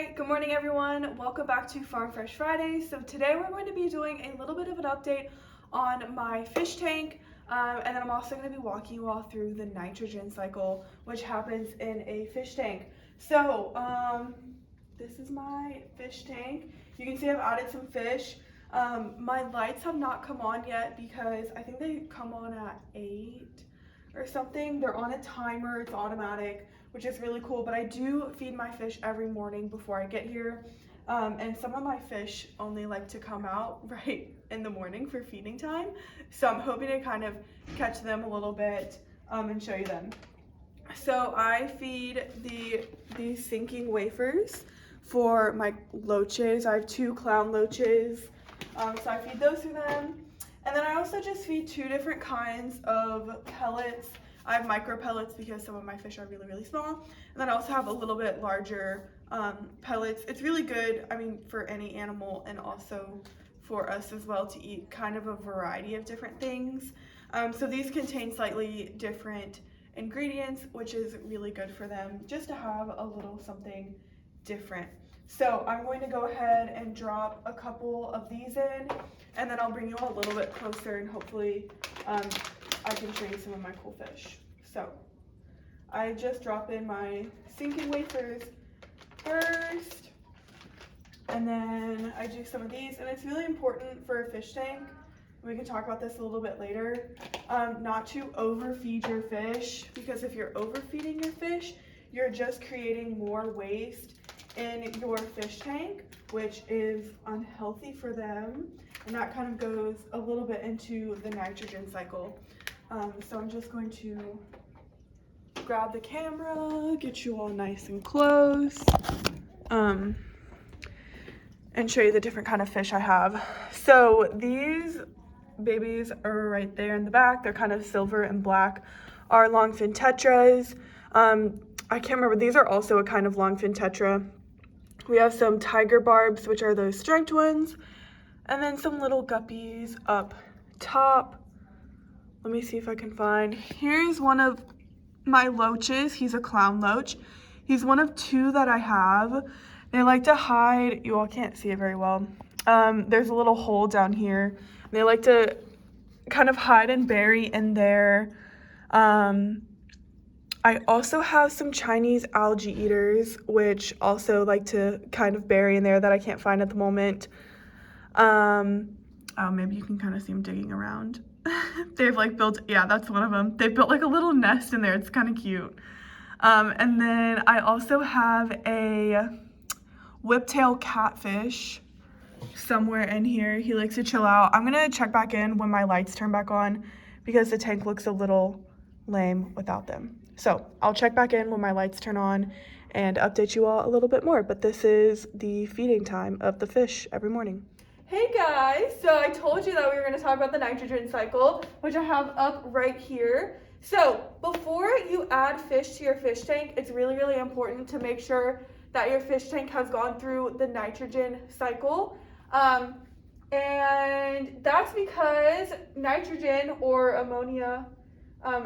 Alright, good morning everyone. Welcome back to Farm Fresh Fridays. So today we're going to be doing a little bit of an update on my fish tank. And then I'm also going to be walking you all through the nitrogen cycle, which happens in a fish tank. So, this is my fish tank. You can see I've added some fish. My lights have not come on yet because I think they come on at 8 or something. They're on a timer, it's automatic, which is really cool, but I do feed my fish every morning before I get here. And some of my fish only like to come out right in the morning for feeding time. So I'm hoping to kind of catch them a little bit and show you them. So I feed these sinking wafers for my loaches. I have 2 clown loaches, so I feed those to them. And then I also just feed 2 different kinds of pellets. I have micro pellets because some of my fish are really, really small. And then I also have a little bit larger pellets. It's really good, I mean, for any animal and also for us as well to eat kind of a variety of different things. So these contain slightly different ingredients, which is really good for them just to have a little something different. So I'm going to go ahead and drop a couple of these in, and then I'll bring you all a little bit closer and hopefully I can show you some of my cool fish. So I just drop in my sinking wafers first, and then I do some of these, and it's really important for a fish tank, we can talk about this a little bit later, not to overfeed your fish, because if you're overfeeding your fish, you're just creating more waste in your fish tank, which is unhealthy for them, and that kind of goes a little bit into the nitrogen cycle. So I'm just going to grab the camera, get you all nice and close, and show you the different kind of fish I have. So these babies are right there in the back. They're kind of silver and black, are longfin tetras. I can't remember, these are also a kind of longfin tetra. We have some tiger barbs, which are those striped ones, and then some little guppies up top. Let me see if I can find. Here's one of my loaches. He's a clown loach. He's one of 2 that I have. They like to hide, you all can't see it very well. There's a little hole down here. They like to kind of hide and bury in there. I also have some Chinese algae eaters, which also like to kind of bury in there that I can't find at the moment. Oh, maybe you can kind of see them digging around. They've like built, yeah, that's one of them. They've built like a little nest in there. It's kind of cute. And then I also have a whiptail catfish somewhere in here. He likes to chill out. I'm gonna check back in when my lights turn back on because the tank looks a little lame without them. So I'll check back in when my lights turn on and update you all a little bit more. But this is the feeding time of the fish every morning. Hey guys, so I told you that we were going to talk about the nitrogen cycle, which I have up right here. So before you add fish to your fish tank, it's really, really important to make sure that your fish tank has gone through the nitrogen cycle. And that's because nitrogen or ammonia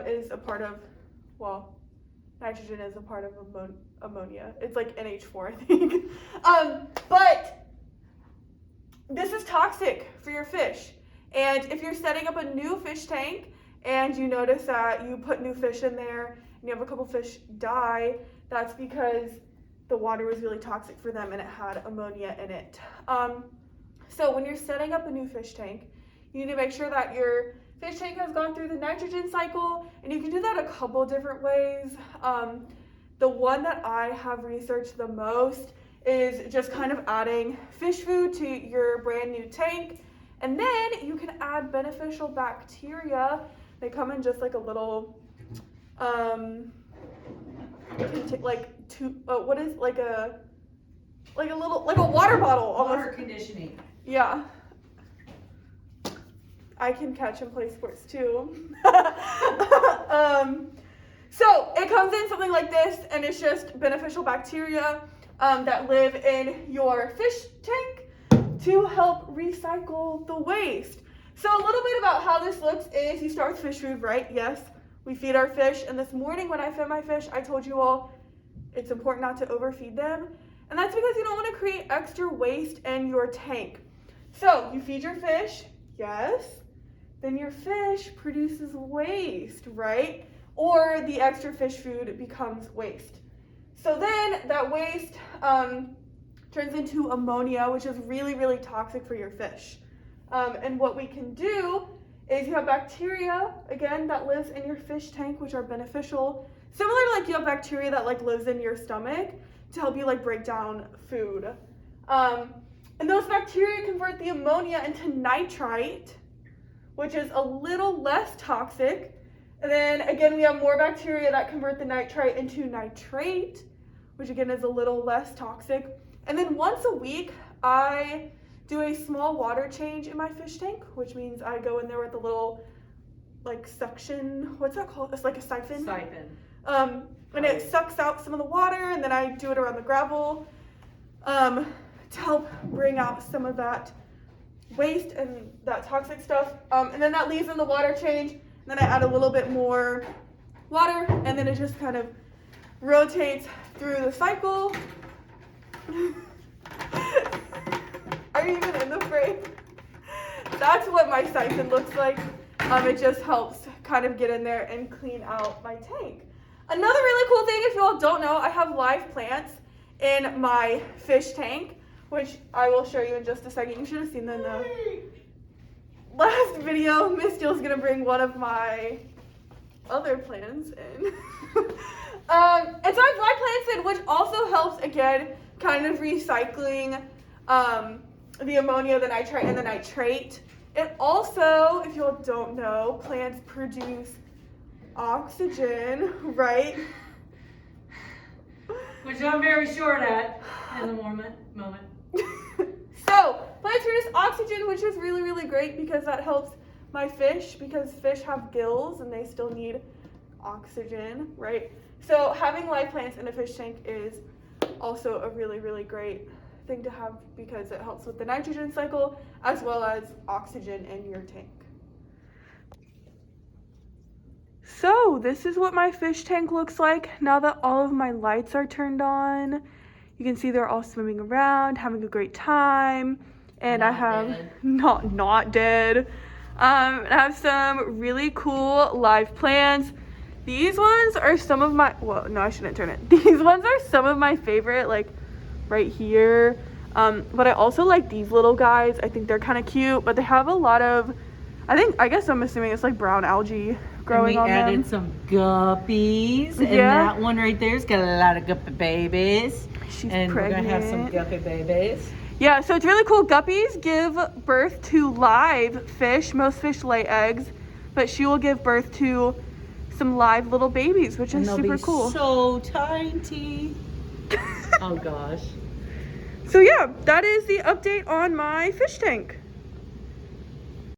is a part of, well, nitrogen is a part of ammonia. It's like NH4, I think. But this is toxic for your fish. And if you're setting up a new fish tank and you notice that you put new fish in there and you have a couple fish die, that's because the water was really toxic for them and it had ammonia in it. So when you're setting up a new fish tank, you need to make sure that your fish tank has gone through the nitrogen cycle, and you can do that a couple different ways. The one that I have researched the most is just kind of adding fish food to your brand new tank, and then you can add beneficial bacteria. They come in just like a little like a water bottle almost. Water conditioning. Yeah. I can catch and play sports too. So it comes in something like this, and it's just beneficial bacteria that live in your fish tank to help recycle the waste. So a little bit about how this looks is you start with fish food, right? Yes, we feed our fish, and this morning when I fed my fish, I told you all it's important not to overfeed them. And that's because you don't want to create extra waste in your tank. So you feed your fish, yes, then your fish produces waste, right? Or the extra fish food becomes waste. So then that waste turns into ammonia, which is really, really toxic for your fish. And what we can do is you have bacteria, again, that lives in your fish tank, which are beneficial. Similar to like you have bacteria that like lives in your stomach to help you like break down food. And those bacteria convert the ammonia into nitrite, which is a little less toxic. And then again, we have more bacteria that convert the nitrite into nitrate, which again is a little less toxic. And then once a week, I do a small water change in my fish tank, which means I go in there with a little like suction, what's that called? It's like a siphon. And it sucks out some of the water, and then I do it around the gravel to help bring out some of that waste and that toxic stuff. And then that leaves in the water change, and then I add a little bit more water, and then it just kind of rotates through the cycle. Are you even in the frame? That's what my siphon looks like. It just helps kind of get in there and clean out my tank. Another really cool thing, if you all don't know, I have live plants in my fish tank, which I will show you in just a second. You should have seen them in the last video. Miss Steele's gonna bring one of my other plants in. And so I have live plants in, which also helps, again, kind of recycling the ammonia, the nitrite, and the nitrate. It also, if you all don't know, plants produce oxygen, right? Which I'm very short at in the moment. So, plants produce oxygen, which is really, really great because that helps my fish, because fish have gills and they still need oxygen, right? So having live plants in a fish tank is also a really, really great thing to have because it helps with the nitrogen cycle as well as oxygen in your tank. So this is what my fish tank looks like now that all of my lights are turned on. You can see they're all swimming around, having a great time. And I have not dead. I have some really cool live plants. These ones are some of my, well, no, I shouldn't turn it. These ones are some of my favorite, like right here. But I also like these little guys. I think they're kind of cute, but they have a lot of, I guess I'm assuming it's like brown algae growing on them. And we added some guppies. And that one right there's got a lot of guppy babies. She's and pregnant. We're gonna have some guppy babies. Yeah, so it's really cool. Guppies give birth to live fish. Most fish lay eggs, but she will give birth to some live little babies, which is super cool. So tiny. Oh gosh. So yeah, that is the update on my fish tank.